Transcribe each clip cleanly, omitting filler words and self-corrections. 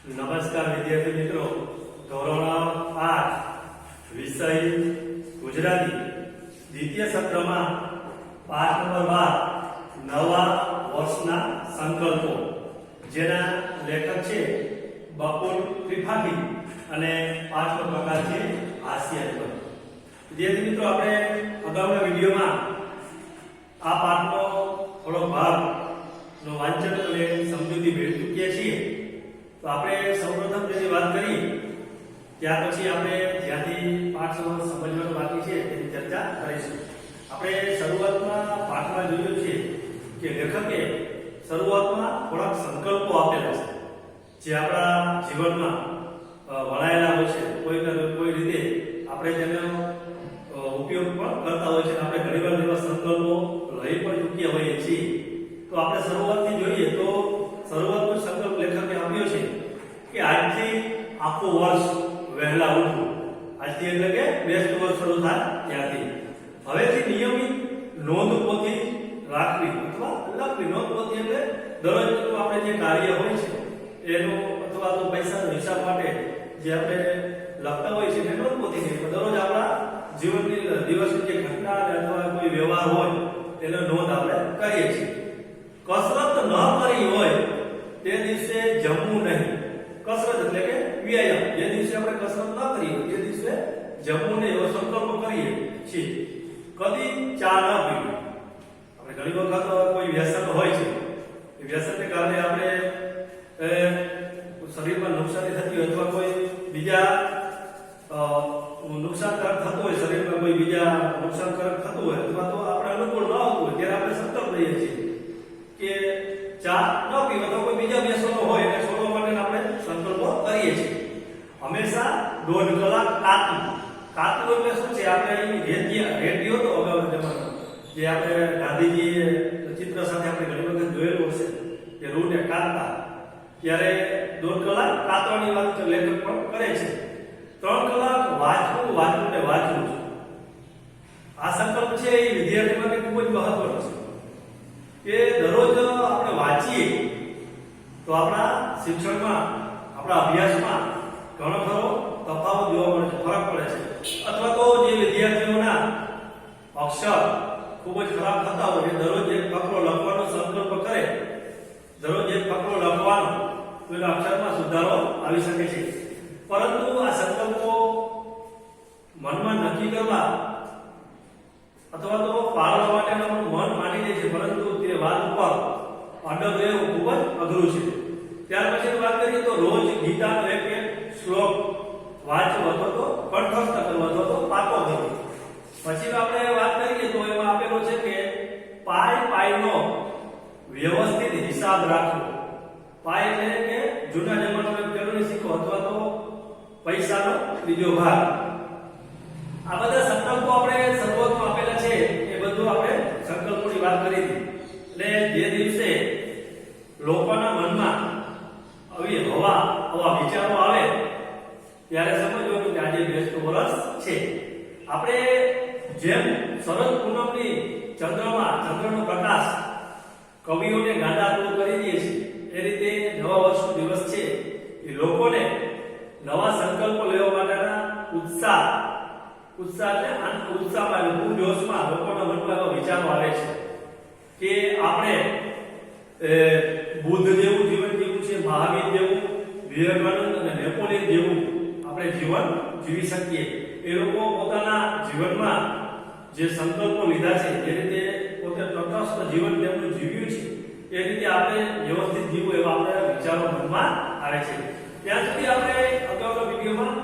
નમસ્કાર વિદ્યાર્થી મિત્રો, ધોરણ 8 વિષય ગુજરાતી દ્વિતીય સત્રમાં પાઠ નંબર 12 નવા વર્ષના સંકલ્પો, જેના લેખક છે બકુલ ત્રિપાઠી અને પાઠનો પ્રકાર છે હાસ્યાત્મક. વિદ્યાર્થી મિત્રો, આપણે અગાઉના વિડીયોમાં આ પાઠનો થોડો ભાગનો વાંચન અને સમજૂતી મેળવી ચૂક્યા છીએ. તો આપણે સૌપ્રથમ જેની વાત કરી ત્યાર પછી આપણે જ્યાંથી પાઠ સમજવાનું બાકી છે તેની ચર્ચા કરીશું. આપણે શરૂઆતમાં પાઠમાં જોયું છે કે લેખકે શરૂઆતમાં થોડાક સંકલ્પો આપેલા છે, જે આપણા જીવનમાં વણાયેલા હોય છે. કોઈ રીતે આપણે તેનો ઉપયોગ પણ કરતા હોય છે. આપણે ઘણીવાર એવા સંકલ્પો લઈ પણ ચૂક્યા હોઈએ છીએ. તો આપણે શરૂઆતથી જોઈએ તો શરૂઆતનો સંકલ્પ લેખકે આપ્યો છે કે આજથી આખું વર્ષ વહેલા ઉઠવું. આજથી એટલે કે બેસ્ટ વર્ષ શરૂ થાય ત્યાંથી હવેથી નિયમિત નોંધપોથી રાખવી અથવા લખવી. નોંધપોથી એટલે દરરોજ આપણે જે કાર્ય હોય છે એનો અથવા તો પૈસાનો હિસાબ માટે જે આપણે લખતા હોય છે એ નોંધપોથી નહીં, દરરોજ આપણા જીવનની દિવસની જે ઘટના અથવા કોઈ વ્યવહાર હોય એનો નોંધ આપણે કરીએ છીએ. કસરત ન કરી હોય તે દિવસે જમવું નહીં. કસરત એટલે કે વ્યાયામ. જે દિવસે આપણે કસરત ન કરી હોય તે દિવસે જમવું નહીં એવો સંકલ્પ કરીએ છીએ. કદી ચા ન પીવી. આપણે ઘણી વખત કોઈ વ્યસન હોય છે, એ વ્યસનને કારણે આપણે શરીરમાં નુકસાની થતી હોય અથવા કોઈ બીજા નુકસાનકારક થતું હોય, શરીરમાં કોઈ બીજા નુકસાનકારક થતું હોય અથવા તો આપણે અનુકૂળ ન આવતું હોય ત્યારે આપણે સંકલ્પ લઈએ છીએ કે ચા ન પીવા. તો કોઈ બીજા વ્યસનો હોય એને છોડવા માટે આપણે સંકલ્પો કરીએ છીએ. હંમેશા 1.5 કલાક કાતવું. કાતવું એટલે શું છે? આપણે રેડિયો તો અગાઉના જમાનામાં જે આપણે ગાંધીજીએ ચિત્ર સાથે આપણે ઘણી વખત જોયેલું હશે કે રૂને કાતતા, ત્યારે 1.5 કલાક કાતવાની વાત લેખક પણ કરે છે. 3 કલાક વાંચવું ને વાંચવું. આ સંકલ્પ છે એ વિદ્યાર્થી માટે ખૂબ જ મહત્વનો છે કે દરરોજ આપણે વાંચીએ તો આપણા શિક્ષણમાં, આપણા અભ્યાસમાં ઘણો ખરો તફાવત જોવા મળે છે, ફરક પડે છે. અથવા તો જે વિદ્યાર્થીઓના અક્ષર ખૂબ જ ખરાબ થતા હોય, દરરોજ એક ફકરો લખવાનો સંકલ્પ કરે, દરરોજ એક ફકરો લખવાનો, તો એના અક્ષરમાં સુધારો આવી શકે છે. પરંતુ આ સંકલ્પો મનમાં નક્કી કરવા અથવા તો પાળવા માટેનું મન માની લે છે, પરંતુ તે વાત ઉપર અડગ રહેવું ખૂબ જ અઘરું છે. ત્યાર પછી વાત કરીએ તો રોજ ગીતાનો એક શ્લોક વાંચવો અથવા તો કંઠસ્થ કરવો અથવા તો પાકો કરવો. પછી આપણે વાત કરીએ તો એમાં આપેલો છે કે પાયનો વ્યવસ્થિત હિસાબ રાખવો. પાય એટલે કે જૂના જમાનામાં કેળવણી શીખો અથવા તો પૈસાનો બીજો ભાગ. આ બધા સંકલ્પો આપણે શરૂઆતમાં આપેલા છે, એ બધું આપણે સંકલ્પોની વાત કરી હતી. એટલે જે દિવસે લોકોના મનમાં આવા વિચારો આવે ત્યારે સમજવાનું કે આજે બેસ્ટ વર્ષ છે. આપણે જેમ શરદ પૂનમની ચંદ્રનો પ્રકાશ કવિઓને ગાંડાતુર કરી દઈએ છીએ, એ રીતે નવા વર્ષનો દિવસ છે એ લોકોને નવા સંકલ્પો લેવા માટેના ઉત્સાહમાં પૂરજોશમાં લોકોના મનમાં એવા વિચારો આવે છે કે આપણે બુદ્ધ જેવું જીવન જીવવું છે, મહાવીર જેવું, વિવેકાનંદ અને નેપોલિયન જેવું આપણે જીવન જીવી શકીએ. એ લોકો પોતાના જીવનમાં જે સંકલ્પો લીધા છે, જે રીતે પોતે તટસ્થ જીવન તેમનું જીવ્યું છે, એ રીતે આપણે વ્યવસ્થિત જીવવું એવા આપણે વિચારો મનમાં આવે છે. ત્યાં સુધી આપણે અગાઉના વિડીયોમાં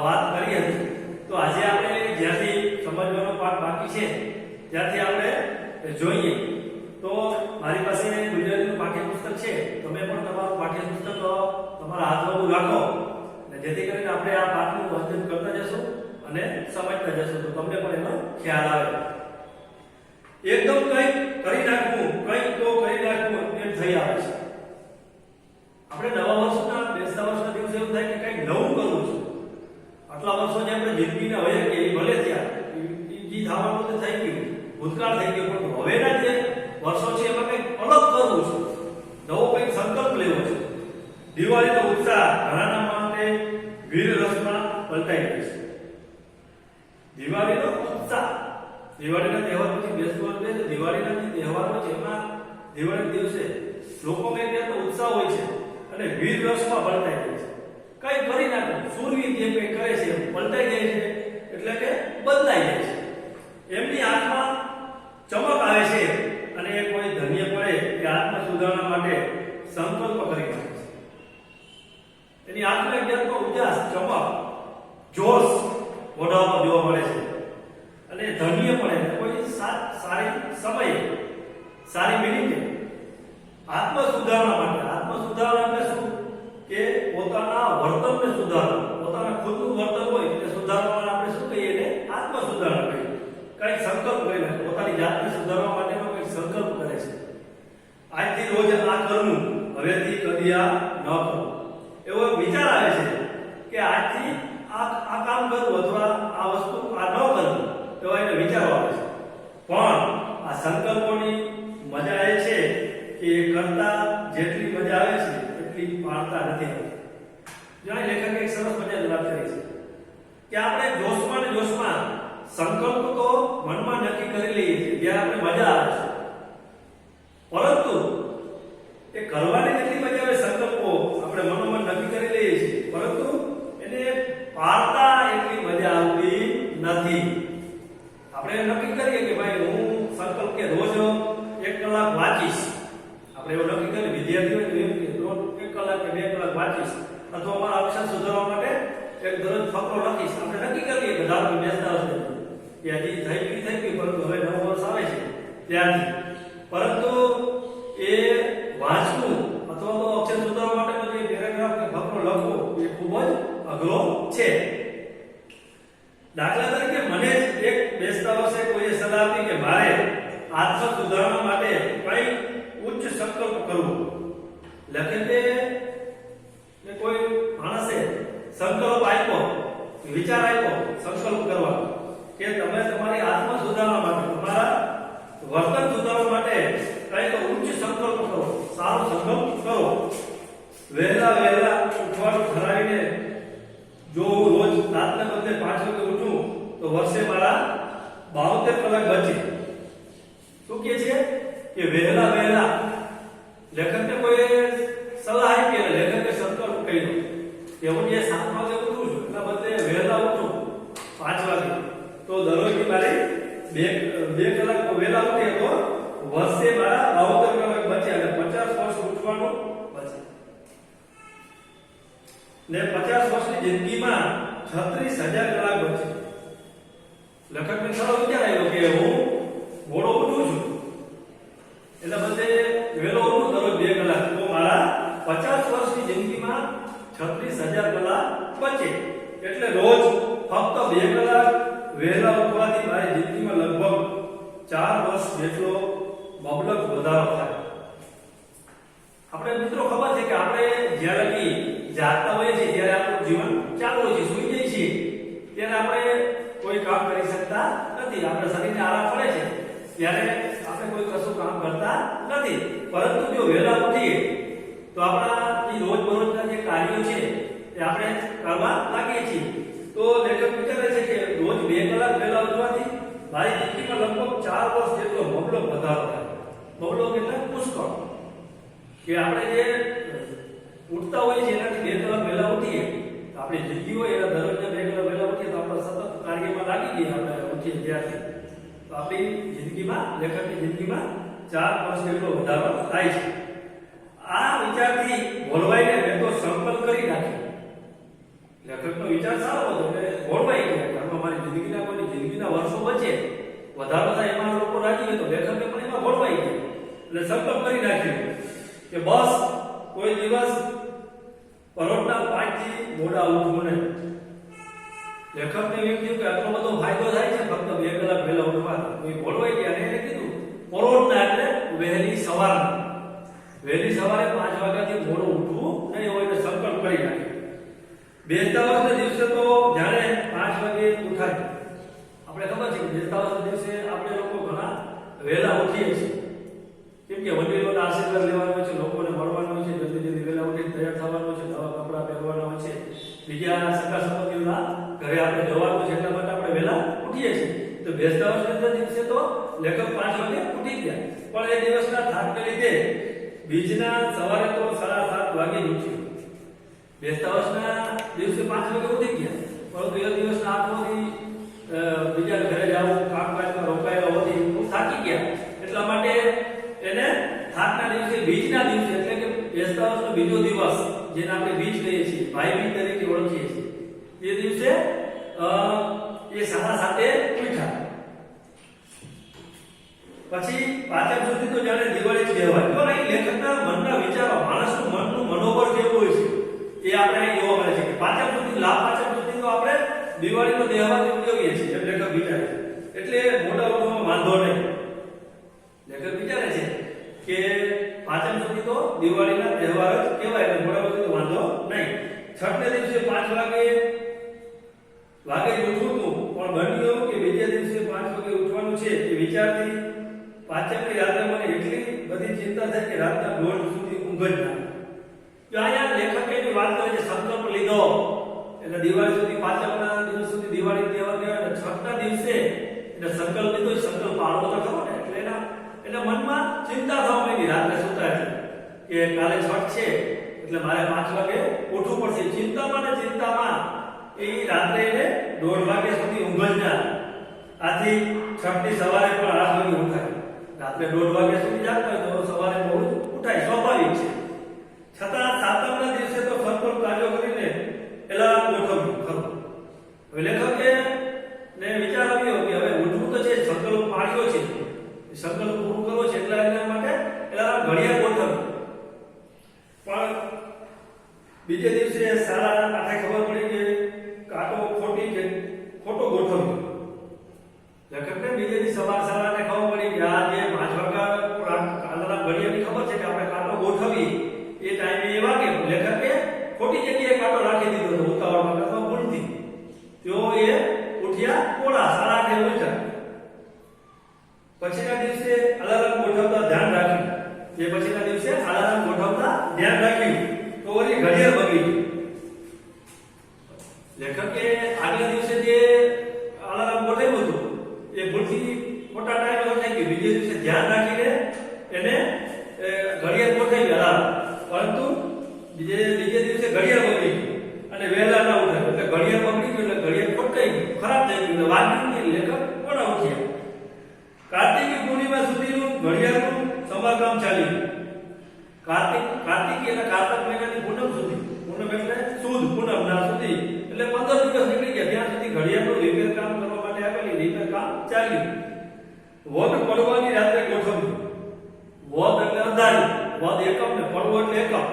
વાત કરી હતી. તો આજે આપણે જ્યાંથી સમજવાનો પાઠ બાકી છે ત્યાંથી આપણે જોઈએ. તો મારી પાસે ગુજરાતીનું પાઠ્યપુસ્તક છે. તમે પણ તમારું પાઠ્યપુસ્તક તમારા હાથમાં રાખો, અને જેથી કરીને આપણે આ પાઠનું વાંચન કરતા જશું અને સમજતા જશું, તો તમને પણ એનો ખ્યાલ આવે. એકદમ કંઈક કરી નાખવું એમ થઈ આવે છે. આપણે નવા વર્ષના બેસતા વર્ષના દિવસે એવું થાય કે કંઈક નવું કરવું છે. આટલા વર્ષો જે આપણે જિંદગીના હોય કે એ ભલે થયા, એ થવાનું તો થઈ ગયું, ભૂતકાળ થઈ ગયો, પણ હવેના જે વર્ષો છે એમાં કંઈક અલગ કરવું છે, નવો કંઈક સંકલ્પ લેવો છે. દિવાળીનો ઉત્સાહ ઘણાના માટે વીર રસમાં પલટાઈ ગયો છે. દિવાળીનો ઉત્સાહ, દિવાળીના તહેવાર પછી બેસતું વર્ષ, દિવાળીના જે તહેવારો છે એમાં દિવાળી દિવસે લોકોમાં એક જાતનો ઉત્સાહ હોય છે અને વીર રસમાં પલટાઈ જાય છે. કઈ કરી નાખો, સૂરવીર જે કંઈ કરે છે પલટાઈ જાય છે, એટલે કે બદલાઈ જાય છે. એમની આંખમાં ચમક આવે છે અને એ કોઈ ધન્ય પડે કે આત્મ સુધારણા માટે સંકલ્પ કરી નાખે છે. એની આંખમાં એક જાતનો ઉજાસ, ચમક, જોશ મોઢામાં જોવા મળે છે અને ધન્ય પડે કોઈ સારી સમયે, સારી મિનિટે આત્મ સુધારણા માટે. આત્મ સુધારણા એટલે શું? કે પોતાના વર્તનને સુધારવું, પોતાના ખુદનું વર્તન હોય એટલે સુધારવા આપણે શું કહીએ? એને આત્મ સુધારણા કહીએ. કંઈક સંકલ્પ કરીને પોતાની જાતને સુધારવા માટેનો કંઈક સંકલ્પ કરે છે. આજથી રોજ આ કરવું, હવેથી કદી આ ન કરવું, એવો વિચાર આવે છે કે આજથી આ કામ કરવું અથવા આ વસ્તુ આ ન કરવું, એવા એને વિચારો આવે છે. પણ આ સંકલ્પોની મજા એ છે કે એ કરતા જેટલી મજા આવે છે એટલી પાડતા નથી આવતી. જ્યાં લેખકે એક સરસ મજાની વાત કરી છે કે આપણે જોશમાં ને જોશમાં સંકલ્પ તો મનમાં નક્કી કરી લઈએ છીએ જ્યારે આપણે મજા આવે છે, પરંતુ એ કરવાની કેટલી મજા આવે સંકલ્પો આપણે મનોમન નક્કી કરી લઈએ છીએ, પરંતુ એને પાડતા એટલી મજા આવતી નથી. આપણે નક્કી કરીએ કે ભાઈ હું સંકલ્પ કે રોજ 1 કલાક વાંચીશ, આપણે એવું નક્કી કરીએ વિદ્યાર્થીઓ રોજ 1 કલાક કે 2 કલાક વાંચીશ, અથવા મારા અક્ષર સુધારવા માટે એક દરરોજ ફકરો લખીશ. આપણે નક્કી કરીએ કે ધારો બેસતા હશે કે હજી થઈ ગઈ, પરંતુ હવે નવું વર્ષ આવે છે ત્યારથી, પરંતુ એ વાંચવું અથવા તો અક્ષર સુધારવા માટેનો જે પેરેગ્રાફ કે ફકરો લખવો એ ખૂબ જ અઘરો છે. દાખલા તરીકે મને એક બેસતા વર્ષે કોઈએ સલાહ આપી કે મારે આત્મ સુધારણા માટે કઈ ઉચ્ચ સંકલ્પ કરવો. લખે કે કોઈ માણસે સંકલ્પ આપ્યો, વિચાર આપ્યો સંકલ્પ કરવા કે તમે તમારી આત્મ સુધારણા માટે, તમારા વર્તન સુધારવા માટે કઈક ઉચ્ચ સંકલ્પ કરો, સારો સંકલ્પ કરો. વહેલા ઉઠવાનું ઠરાવીને જો હું રોજ રાતને બદલે 5 વાગે ઉઠું તો વર્ષે મારા 72 કલાક બચે. શું કહે છે કે વહેલા લેખકને કોઈ સલાહ આપી અને લેખકે સંકલ્પ કર્યો કે હું જે 7 વાગે ઉઠું છું એના બદલે વહેલા ઉઠું 5 વાગે, તો દરરોજની મારી 2 કલાક વહેલા ઉઠીએ તો વર્ષે મારા 72 કલાક બચે અને 50 વર્ષ ઉઠવાનું બચે ને 50 વર્ષની જિંદગીમાં 36,000 કલાક બચે. લેખકને સારો વિચાર આવ્યો કે હું મોડો ઉઠું છું એટલે બધે વહેલો ઉઠું દરરોજ 2 કલાક, તો મારા 50 વર્ષની જિંદગીમાં 36,000 કલાક બચે. એટલે રોજ ફક્ત 2 કલાક વહેલા ઉઠવાથી મારી જિંદગીમાં લગભગ 4 વર્ષ જેટલો મબલક વધારો થાય. આપણે મિત્રો ખબર છે કે આપણે જ્યારે બી જાગતા હોઈએ છીએ ત્યારે આપણું જીવન ચાલુ હોય છે, સૂઈ જઈએ છીએ ત્યારે આપણે કોઈ કામ કરી શકતા નથી, આપણે શરીરને આરામ પડે છે ત્યારે આપણે કોઈ કશું કામ કરતા નથી. પરંતુ જો વહેલા ઉઠીએ તો આપણા જે રોજબરોજના જે કાર્યો છે એ આપણે કરવા લાગીએ છીએ. તો લેખક વિચારે છે કે રોજ 2 કલાક વહેલા ઉઠવાથી મારી જિંદગીમાં લગભગ 4 વર્ષ જેટલો મબલક વધારો થાય. મબલક એટલે પુષ્કળ, કે આપણે જે ઉઠતા હોઈએ છીએ એનાથી 2 કલાક વહેલા ઉઠીએ તો આપણી જિંદગી હોય એના દરરોજના 2 કલાક વહેલા ઉઠીએ તો આપણે સતત કાર્યમાં લાગી જઈએ. આપણે ઉઠીએ ત્યારથી તો આપણી જિંદગીમાં, લેખકની જિંદગીમાં 4 વર્ષ જેટલો વધારો થાય છે. આ વિચારથી ભોળવાઈને મેં તો સંકલ્પ કરી નાખ્યો. લેખકનો વિચાર સારો હતો કે ભોળવાઈ ગયા કે આમાં મારી જિંદગીના વર્ષો બચે, વધારો થાય એમાં લોકો રાજી હોય, તો લેખકે પણ એમાં ભોળવાઈ ગયા એટલે સંકલ્પ કરી નાખ્યો કે બસ કોઈ દિવસ પરોઢના 5 થી મોડા ઉઠવું નહીં. લેખકને એમ થયું કે આટલો બધો ફાયદો થાય છે ફક્ત 2 કલાક વહેલા ઉઠવાથી. કોઈ ભોળવાઈ ગયા અને એને કીધું પરોઢના એટલે વહેલી સવારે 5 વાગ્યાથી મોડું ઉઠવું નહીં હોય એટલે સંકલ્પ કરી નાખ્યો. બેસતા વર્ષના દિવસે તો જ્યારે 5 વાગે ઉઠાય, આપણે ખબર છે કે બેસતા વર્ષના દિવસે આપણે લોકો ઘણા વહેલા ઉઠીએ છીએ. કેમ કેમ કે વડીલોના આશીર્વાદ લેવાનો હોય છે, લોકોને મળવાનો હોય છે, જલ્દી જલ્દી વહેલા ઉઠીને તૈયાર થવાનું છે, નવા કપડાં પહેરવાના હોય છે, બીજા સગા સંબંધીઓના ઘરે આપણે જવાનું છે, એટલા માટે આપણે વહેલા ઉઠીએ છીએ. તો બેસતા વર્ષના દિવસે તો લગભગ 5 વાગે ઉઠી ગયા, પણ એ દિવસના થાકને લીધે બીજના સવારે તો 7:30 વાગે ઉઠ્યું. બેસતા વર્ષના દિવસે 5 વાગે ઉઠી ગયા, પરંતુ એ દિવસના આખોથી બીજા ઘરે જવું, કામકાજમાં રોકાયેલા હોતી ખૂબ થાકી ગયા. એટલા માટે એને થાકના દિવસે, બીજના દિવસે, એટલે કે બેસતા વર્ષનો બીજો દિવસ, જેને આપણે બીજ કહીએ છીએ, ભાઈ બીજ તરીકે ઓળખીએ છીએ, એ દિવસે એ 7:30 ઉઠ્યા. પછી પાછળ સુધી તો જાણે દિવાળી જ કહેવાય. તો અહીં લેખકના મનના વિચારો, માણસનું મનનું મનોબળ કેવું હોય છે એ આપણે અહીં જોવા મળે છે કે પાછળ સુધી, પાછળ સુધી તો આપણે દિવાળીનો તહેવાર ઉજવીએ છીએ, એમ લેખક વિચારે છે. એટલે મોટા ઉઠવામાં વાંધો નહીં. લેખક વિચારે છે કે પાછળ સુધી તો દિવાળીના તહેવાર જ કહેવાય, એટલે મોટા સુધી વાંધો નહીં. છઠને દિવસે 5 વાગે ઉઠવું હતું, પણ બન્યું એવું કે બીજા દિવસે 5 વાગે ઉઠવાનું છે એ વિચારથી પાછળની રાત્રે મને એટલી બધી ચિંતા થઈ કે રાતના 1:30 સુધી ઊંઘ જ ના આવી. જો અહીંયા લેખકે એની વાત કરે છે, સંકલ્પ લીધો એટલે દિવાળી સુધી, પાછળના દિવસ સુધી દિવાળી તહેવાર કહેવાય, અને છઠના દિવસે એટલે સંકલ્પ લીધો, સંકલ્પ પાળવો તો ખરો ને. એટલે એના મનમાં ચિંતા થવા માંડી રાત્રે સુતા એટલે કે કાલે છઠ છે એટલે મારે 5 વાગે ઉઠવું પડશે. ચિંતામાં ને ચિંતામાં એ રાત્રે એને 1:30 વાગ્યા સુધી ઊંઘ જ ના. આથી છઠની સવારે પણ 8 વાગે ઉઠાય. રાત્રે 1:30 વાગ્યા સુધી જાગતા હોય તો સવારે બહુ ઉઠાય, સ્વાભાવિક છે. છતાં સાતમના દિવસે તો ફરફર કાર્યો કરીને એલાર્મ ગોઠવ્યું ખરું. હવે લેખકે ને વિચાર આવ્યો કે હવે ઉઠવું તો છે, સંકલ્પ પાડ્યો છે, સંકલ્પ પૂરું કરવો છે, એટલે એના માટે એલાર્મ ઘડિયાળ ગોઠવ્યું. પણ બીજે દિવસે 8:30 ખબર પડી કે કાંટો ખોટો ગોઠવ્યો. લેખકને બીજે દિવસે સવાર 8:30 ખબર પડી કે આ જે 5 વાગ્યા અલાર્મ ઘડિયાળની ખબર છે કે આપણે કાંટો ગોઠવી એ ટાઈમે એ વાગે, લેખકે ખોટી જગ્યાએ કાંટો રાખી દીધો હતો ઉતાવળમાં અથવા ભૂલથી. તેઓ એ ઉઠ્યા પોળા 8:30 ઉઠ્યા. પછીના દિવસે અલાર્મ ગોઠવતા ધ્યાન રાખ્યું. એ પછીના દિવસે અલાર્મ ગોઠવતા ધ્યાન રાખ્યું તો ઓલી ઘડિયાળ બગડી ગઈ. લેખકે આગલા દિવસે જે અલાર્મ ગોઠવ્યું હતું એ ભૂલથી ખોટા ટાઈમે ગોઠવાઈ ગયું. બીજે દિવસે ધ્યાન રાખીને એને ઘડિયાળ ગોઠવી અલાર્મ, પરંતુ બીજે દિવસે ઘડિયાળ બગડી ગઈ અને વહેલા ના ઉઠાય એટલે ઘડિયાળ બગડી ગઈ, એટલે ઘડિયાળ ખોટકાઈ ગઈ, ખરાબ થઈ ગઈ, એટલે વાગ્યું નહીં. લેખક કોના ઉઠ્યા. કાર્તિકી પૂર્ણિમા સુધીનું ઘડિયાળનું સમારકામ ચાલ્યું. કાર્તિકી એટલે કારતક મહિનાની પૂનમ સુધી, પૂનમ એટલે સુદ પૂનમ ના સુધી, એટલે 15 દિવસ નીકળી ગયા. ત્યાં સુધી ઘડિયાળનું રિપેર કામ કરવા માટે આપેલી રિપેર કામ ચાલ્યું. વધ પડવાની રાત્રે ગોઠવ્યું. વધ એટલે અંધારું, વધ એકમ ને પડવો એટલે એકમ.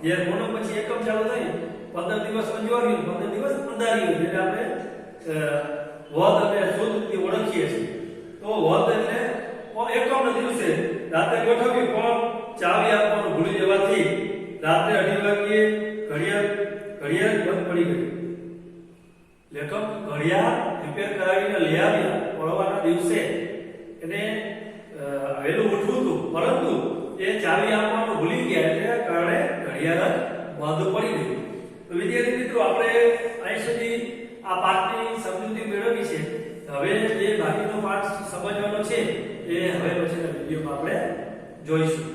જે પૂનમ પછી એકમ ચાલુ થઈ 15 દિવસ અંજવાર્યું, 15 દિવસ અંધાર્યું, જેને આપણે વધ અને સુદ થી ઓળખીએ છીએ. તો વધ એટલે એકમના દિવસે રાત્રે ગોઠવ્યું, પણ ચાવી આપવાનું ભૂલી જવાથી રાત્રે 2:30 વાગ્યે ઘડિયાળ બંધ પડી ગઈ. લેખક ઘડિયાળ રિપેર કરાવીને લઈ આવ્યા. પડવાના દિવસે એને વહેલું ઉઠવું હતું, પરંતુ એ ચાવી આપવાનું ભૂલી ગયા, એટલે કારણે ઘડિયાળ બંધ પડી ગઈ. તો વિદ્યાર્થી મિત્રો, આપણે અહીં સુધી આ પાઠની સમજૂતી મેળવી છે. હવે જે બાકીનો પાઠ સમજવાનો છે એ હવે પછીના વિડીયોમાં આપણે જોઈશું.